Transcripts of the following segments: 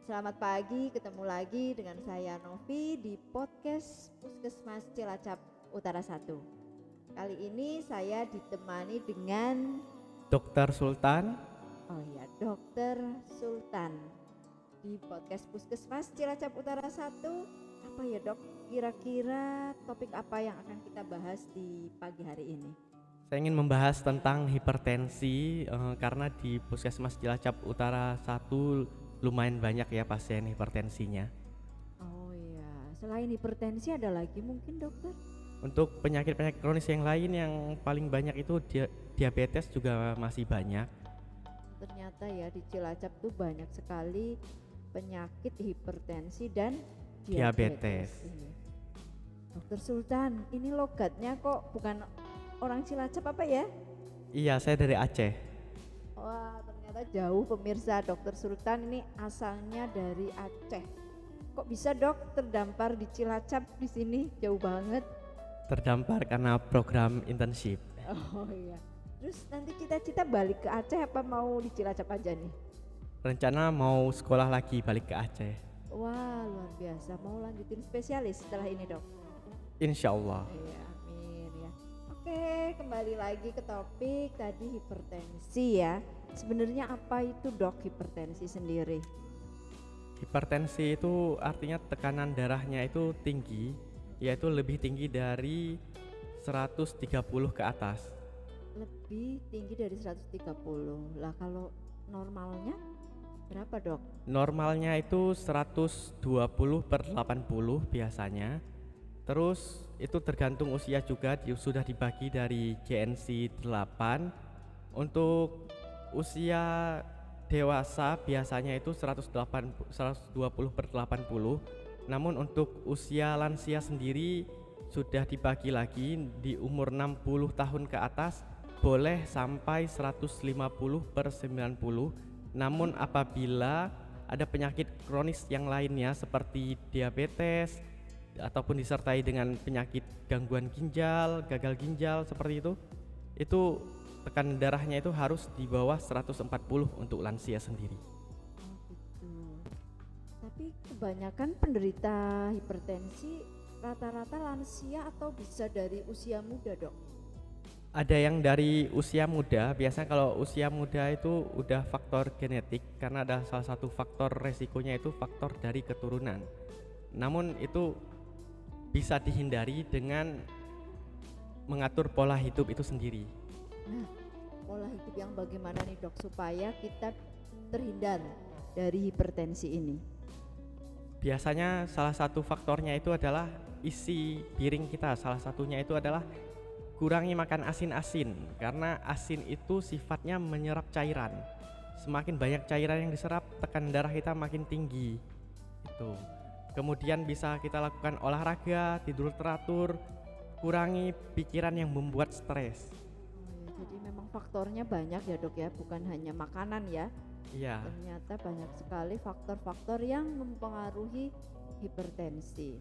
Selamat pagi, ketemu lagi dengan saya Novi di podcast Puskesmas Cilacap Utara 1. Kali ini saya ditemani dengan Dokter Sultan. Dokter Sultan di podcast Puskesmas Cilacap Utara 1. Apa ya dok, kira-kira topik apa yang akan kita bahas di pagi hari ini? Saya ingin membahas tentang hipertensi karena di Puskesmas Cilacap Utara 1 lumayan banyak ya pasien hipertensinya. Oh iya, selain hipertensi ada lagi mungkin dokter? Untuk penyakit-penyakit kronis yang lain yang paling banyak itu diabetes juga masih banyak. Ternyata ya di Cilacap tuh banyak sekali penyakit hipertensi dan diabetes. Ini. Dokter Sultan, ini logatnya kok bukan orang Cilacap apa ya? Iya, saya dari Aceh. Wah, ternyata jauh pemirsa. Dokter Sultan ini asalnya dari Aceh. Kok bisa dok terdampar di Cilacap di sini? Jauh banget. Terdampar karena program internship. Oh iya. Terus nanti cita-cita balik ke Aceh apa mau di Cilacap aja nih? Rencana mau sekolah lagi balik ke Aceh. Wah, luar biasa. Mau lanjutin spesialis setelah ini dok? Insya Allah. Iya, amin ya. Oke, kembali lagi ke topik tadi hipertensi ya. Sebenarnya apa itu dok hipertensi sendiri? Hipertensi itu artinya tekanan darahnya itu tinggi, yaitu lebih tinggi dari 130 ke atas. Lebih tinggi dari 130. Lah kalau normalnya berapa dok? Normalnya itu 120/80 biasanya. Terus itu tergantung usia juga, sudah dibagi dari GNC 8. Untuk usia dewasa biasanya itu 120/80. Namun untuk usia lansia sendiri sudah dibagi lagi, di umur 60 tahun ke atas boleh sampai 150/90. Namun apabila ada penyakit kronis yang lainnya seperti diabetes ataupun disertai dengan penyakit gangguan ginjal, gagal ginjal seperti itu tekanan darahnya itu harus di bawah 140 untuk lansia sendiri. Oh gitu. Tapi kebanyakan penderita hipertensi rata-rata lansia atau bisa dari usia muda dok? Ada yang dari usia muda, biasanya kalau usia muda itu udah faktor genetik karena ada salah satu faktor resikonya itu faktor dari keturunan. Namun itu bisa dihindari dengan mengatur pola hidup itu sendiri. Nah, pola hidup yang bagaimana nih dok supaya kita terhindar dari hipertensi ini? Biasanya salah satu faktornya itu adalah isi piring kita. Salah satunya itu adalah kurangi makan asin-asin karena asin itu sifatnya menyerap cairan. Semakin banyak cairan yang diserap, tekanan darah kita makin tinggi. Itu. Kemudian bisa kita lakukan olahraga, tidur teratur, kurangi pikiran yang membuat stres. Oh ya, jadi memang faktornya banyak ya dok ya, bukan hanya makanan ya. Iya. Ternyata banyak sekali faktor-faktor yang mempengaruhi hipertensi.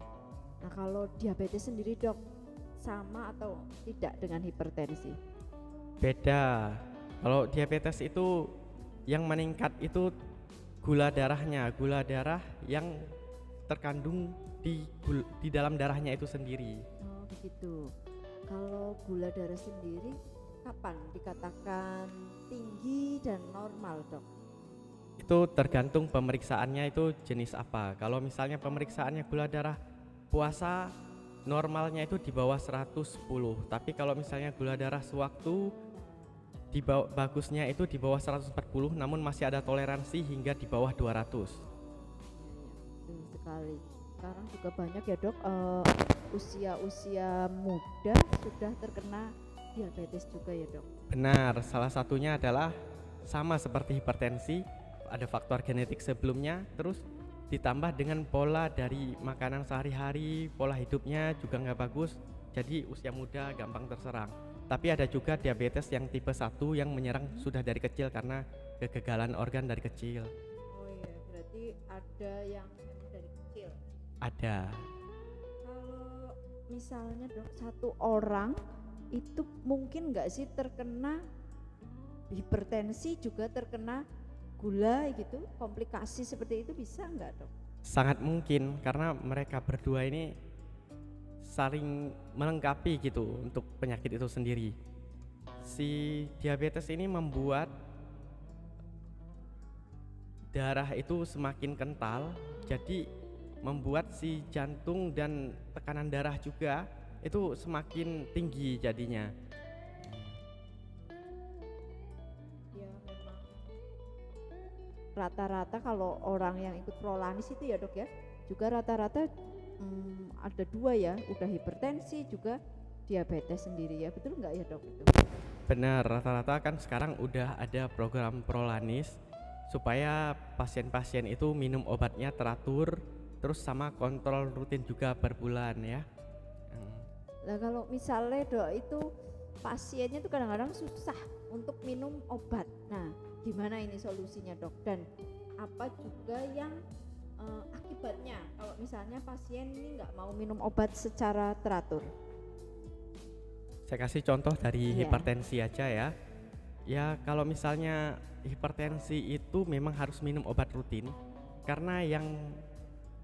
Nah kalau diabetes sendiri dok, sama atau tidak dengan hipertensi? Beda. Kalau diabetes itu yang meningkat itu gula darahnya, gula darah yang terkandung di dalam darahnya itu sendiri. Oh begitu. Kalau gula darah sendiri kapan dikatakan tinggi dan normal dok? Itu tergantung pemeriksaannya itu jenis apa. Kalau misalnya pemeriksaannya gula darah puasa, normalnya itu di bawah 110. Tapi kalau misalnya gula darah sewaktu bagusnya itu di bawah 140, namun masih ada toleransi hingga di bawah 200. Betul sekali. Sekarang juga banyak ya dok, usia-usia muda sudah terkena diabetes juga ya dok? Benar, salah satunya adalah sama seperti hipertensi, ada faktor genetik sebelumnya, terus ditambah dengan pola dari makanan sehari-hari, pola hidupnya juga nggak bagus, jadi usia muda gampang terserang. Tapi ada juga diabetes yang tipe 1 yang menyerang sudah dari kecil karena kegagalan organ dari kecil. Oh iya, berarti ada yang memang dari kecil. Ada. Kalau misalnya dok, satu orang itu mungkin nggak sih terkena hipertensi juga terkena gula gitu, komplikasi seperti itu bisa nggak dok? Sangat mungkin karena mereka berdua ini saling melengkapi gitu untuk penyakit itu sendiri. Si diabetes ini membuat darah itu semakin kental, jadi membuat si jantung dan tekanan darah juga itu semakin tinggi jadinya. Ya memang rata-rata kalau orang yang ikut Prolanis itu ya dok ya, juga rata-rata ada dua ya, udah hipertensi juga diabetes sendiri ya, betul nggak ya dok itu? Benar, rata-rata kan sekarang udah ada program Prolanis supaya pasien-pasien itu minum obatnya teratur, terus sama kontrol rutin juga per bulan ya. Nah kalau misalnya dok itu pasiennya tuh kadang-kadang susah untuk minum obat, nah gimana ini solusinya dok, dan apa juga yang akibatnya kalau misalnya pasien ini nggak mau minum obat secara teratur? Saya kasih contoh dari hipertensi aja ya. Ya kalau misalnya hipertensi itu memang harus minum obat rutin, karena yang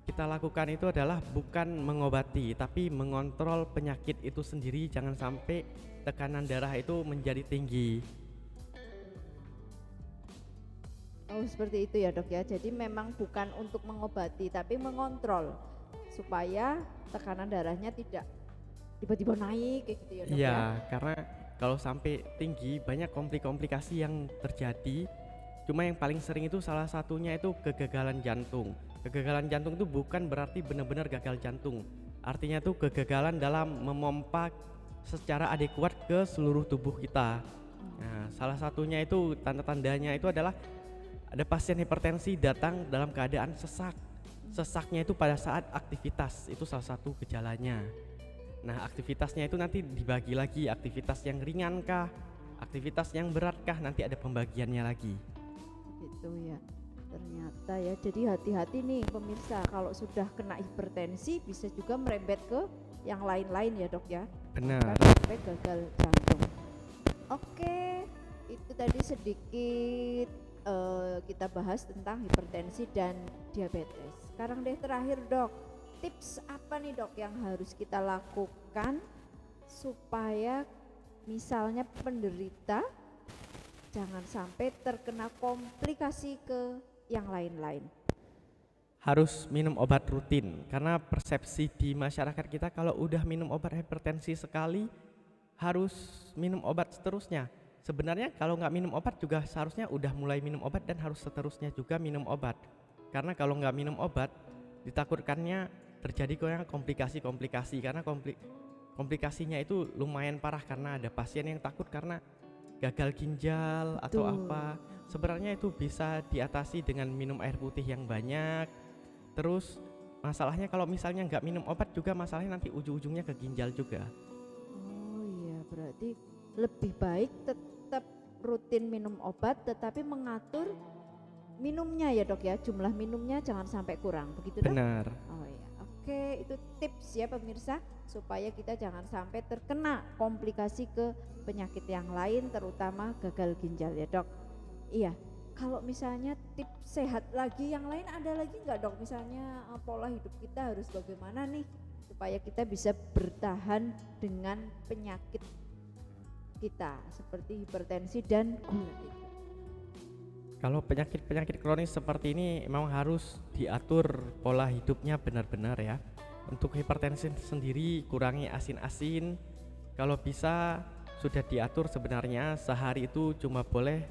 kita lakukan itu adalah bukan mengobati tapi mengontrol penyakit itu sendiri, jangan sampai tekanan darah itu menjadi tinggi. Oh seperti itu ya dok ya, jadi memang bukan untuk mengobati tapi mengontrol supaya tekanan darahnya tidak tiba-tiba naik kayak gitu ya dok ya? Iya, karena kalau sampai tinggi banyak komplikasi yang terjadi. Cuma yang paling sering itu salah satunya itu kegagalan jantung. Kegagalan jantung itu bukan berarti benar-benar gagal jantung. Artinya itu kegagalan dalam memompa secara adekuat ke seluruh tubuh kita. Nah, salah satunya itu tanda-tandanya itu adalah ada pasien hipertensi datang dalam keadaan sesak. Sesaknya itu pada saat aktivitas, itu salah satu gejalanya. Nah, aktivitasnya itu nanti dibagi lagi, aktivitas yang ringan kah, aktivitas yang berat kah, nanti ada pembagiannya lagi. Gitu ya, ternyata ya, jadi hati-hati nih pemirsa, kalau sudah kena hipertensi bisa juga merembet ke yang lain-lain ya dok ya. Benar. Sampai gagal jantung. Oke, itu tadi sedikit kita bahas tentang hipertensi dan diabetes. Sekarang deh terakhir dok, tips apa nih dok yang harus kita lakukan supaya misalnya penderita jangan sampai terkena komplikasi ke yang lain-lain? Harus minum obat rutin, karena persepsi di masyarakat kita kalau udah minum obat hipertensi sekali harus minum obat seterusnya. Sebenarnya kalau nggak minum obat juga seharusnya udah mulai minum obat dan harus seterusnya juga minum obat. Karena kalau nggak minum obat ditakutkannya terjadi komplikasi-komplikasi, karena komplikasinya itu lumayan parah, karena ada pasien yang takut karena gagal ginjal atau apa. Sebenarnya itu bisa diatasi dengan minum air putih yang banyak. Terus masalahnya kalau misalnya nggak minum obat juga masalahnya nanti ujung-ujungnya ke ginjal juga. Oh iya, berarti lebih baik tetap rutin minum obat tetapi mengatur minumnya ya dok ya, jumlah minumnya jangan sampai kurang, begitu dok? Benar. Oh iya, oke, itu tips ya pemirsa supaya kita jangan sampai terkena komplikasi ke penyakit yang lain, terutama gagal ginjal ya dok. Iya, kalau misalnya tips sehat lagi yang lain ada lagi nggak dok? Misalnya pola hidup kita harus bagaimana nih supaya kita bisa bertahan dengan penyakit kita seperti hipertensi dan gula itu. Kalau penyakit-penyakit kronis seperti ini memang harus diatur pola hidupnya benar-benar ya. Untuk hipertensi sendiri kurangi asin-asin. Kalau bisa sudah diatur sebenarnya sehari itu cuma boleh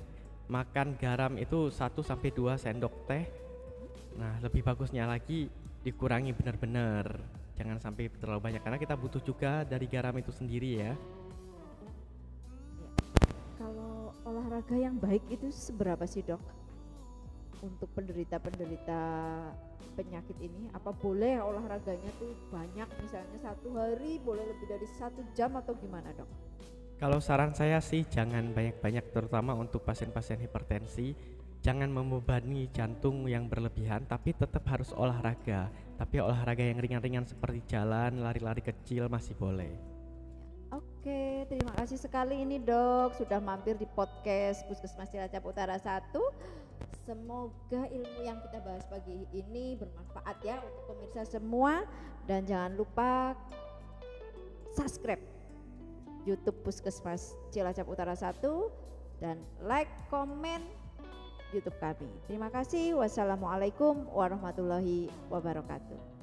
makan garam itu 1-2 sendok teh. Nah, lebih bagusnya lagi dikurangi benar-benar. Jangan sampai terlalu banyak karena kita butuh juga dari garam itu sendiri ya. Kalau olahraga yang baik itu seberapa sih dok untuk penderita-penderita penyakit ini? Apa boleh olahraganya tuh banyak, misalnya satu hari boleh lebih dari 1 jam atau gimana dok? Kalau saran saya sih jangan banyak-banyak, terutama untuk pasien-pasien hipertensi. Jangan membebani jantung yang berlebihan, tapi tetap harus olahraga. Tapi olahraga yang ringan-ringan seperti jalan, lari-lari kecil masih boleh. Oke, terima kasih sekali ini dok sudah mampir di podcast Puskesmas Cilacap Utara 1. Semoga ilmu yang kita bahas pagi ini bermanfaat ya untuk pemirsa semua, dan jangan lupa subscribe YouTube Puskesmas Cilacap Utara 1 dan like, komen YouTube kami. Terima kasih. Wassalamualaikum warahmatullahi wabarakatuh.